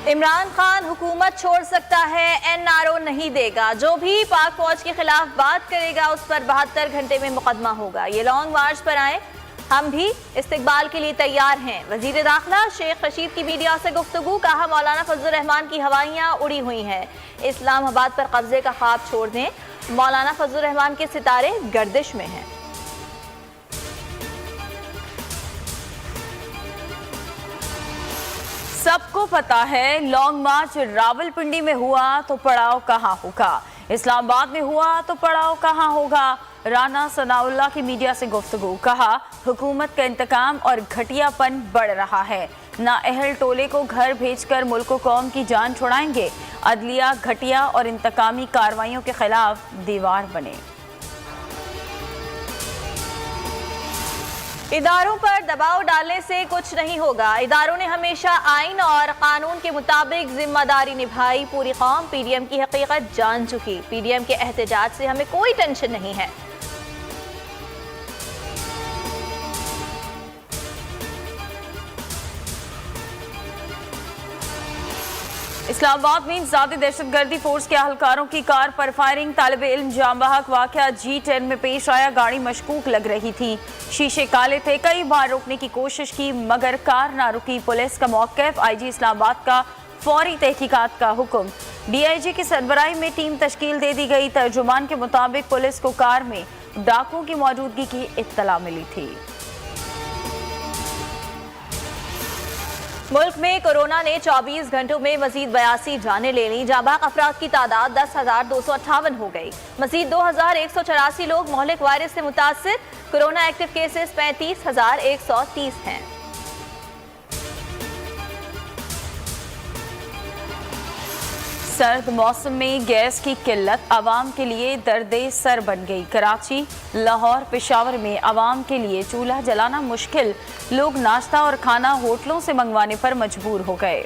इमरान खान हुकूमत छोड़ सकता है, एनआरओ नहीं देगा। जो भी पाक फौज के खिलाफ बात करेगा उस पर 72 घंटे में मुकदमा होगा। ये लॉन्ग मार्च पर आए, हम भी इस्तिकबाल के लिए तैयार हैं। वजीर दाखिला शेख रशीद की मीडिया से गुफ्तगू, कहा मौलाना फजलुर रहमान की हवाइयाँ उड़ी हुई हैं, इस्लामाबाद पर कब्जे का ख्वाब छोड़ दें। मौलाना फजलुर रहमान के सितारे गर्दिश में हैं। सबको पता है लॉन्ग मार्च रावलपिंडी में हुआ तो पड़ाव कहाँ होगा, इस्लामाबाद में हुआ तो पड़ाव कहाँ होगा। राना सनाउल्लाह की मीडिया से गुफ्तगू, कहा हुकूमत का इंतकाम और घटियापन बढ़ रहा है। नाअहल टोले को घर भेजकर मुल्क कौम की जान छुड़ाएंगे। अदलिया घटिया और इंतकामी कार्रवाइयों के खिलाफ दीवार बने। इदारों पर दबाव डालने से कुछ नहीं होगा। इदारों ने हमेशा आइन और कानून के मुताबिक जिम्मेदारी निभाई। पूरी कौम पीडीएम की हकीकत जान चुकी। पीडीएम के एहतजाज से हमें कोई टेंशन नहीं है। इस्लामाबाद में इंसदादी दहशतगर्दी फोर्स के अहलकारों की कार पर फायरिंग, तालिब इल्म जाम बहक वाकया G10 में पेश आया। गाड़ी मशकूक लग रही थी, शीशे काले थे। कई बार रोकने की कोशिश की मगर कार ना रुकी। पुलिस का मौक़िफ़, IG इस्लामाबाद का फौरी तहकीकात का हुक्म। DIG की सरबराही में टीम तश्कील दे दी गई। तर्जुमान के मुताबिक पुलिस को कार में डाकुओं की मौजूदगी की इत्तला मिली थी। मुल्क में कोरोना ने 24 घंटों में मजीद 82 जानें ले ली। जाबाक अफराद की तादाद 10,258 हो गई। मजीद 2,184 लोग मोहलिक वायरस से मुतासिर। कोरोना एक्टिव केसेस 35,130 हैं। सर्द मौसम में गैस की किल्लत आवाम के लिए दर्दे सर बन गई। कराची, लाहौर, पेशावर में आवाम के लिए चूल्हा जलाना मुश्किल। लोग नाश्ता और खाना होटलों से मंगवाने पर मजबूर हो गए।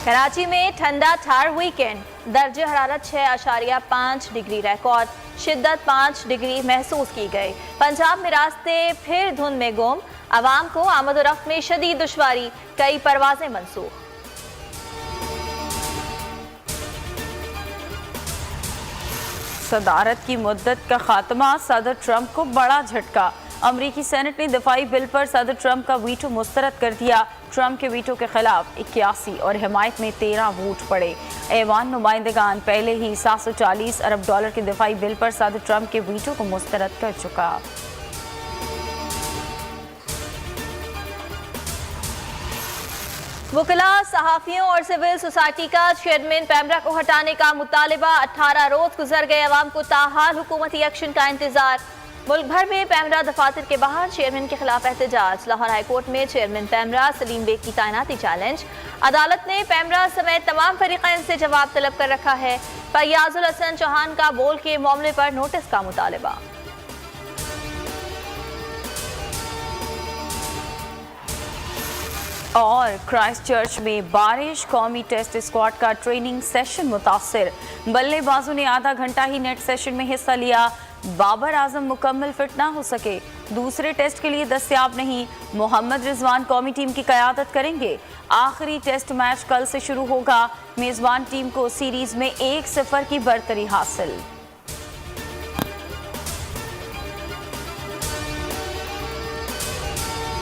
कराची में ठंडा ठार वीकेंड, दर्जे हरारत 6.5 डिग्री रिकॉर्ड, शिद्दत 5 डिग्री महसूस की गई। पंजाब में रास्ते फिर धुंध में गुम। आवाम को आमद-ओ-रफ्त में शदीद दुश्वारी, कई परवाजें मनसूख। सदारत की मुद्दत का खात्मा, सदर ट्रंप को बड़ा झटका। अमरीकी सेनेट ने दफाई बिल पर सदर ट्रंप का वीटो मुस्तरद कर दिया। ट्रंप के वीटो के खिलाफ 81 और हिमायत में 13 वोट पड़े। ऐवान नुमाइंदगान पहले ही $740 अरब के दफाई बिल पर सदर ट्रंप के वीटो को मुस्तरद कर चुका। वकला, सहाफियों और सिविल सोसाइटी का चेयरमैन पैमरा को हटाने का मुतालिबा। 18 रोज गुजर गए, अवाम को ताहाल हुकूमती एक्शन का इंतजार। मुल्क भर में पैमरा दफातर के बाहर चेयरमैन के खिलाफ एहतजाज। लाहौर हाईकोर्ट में चेयरमैन पैमरा सलीम बेग की तैनाती चैलेंज। अदालत ने पैमरा समेत तमाम फरीकैन से जवाब तलब कर रखा है। फैयाजुल हसन चौहान का बोल के मामले पर नोटिस का मुतालिबा। और क्राइस्ट चर्च में बारिश, कौमी टेस्ट स्क्वाड का ट्रेनिंग सेशन मुतासिर। बल्लेबाजों ने आधा घंटा ही नेट सेशन में हिस्सा लिया। बाबर आजम मुकम्मल फिट ना हो सके, दूसरे टेस्ट के लिए दस्तयाब नहीं। मोहम्मद रिजवान कौमी टीम की क़यादत करेंगे। आखिरी टेस्ट मैच कल से शुरू होगा। मेज़बान टीम को सीरीज में 1-0 की बरतरी हासिल।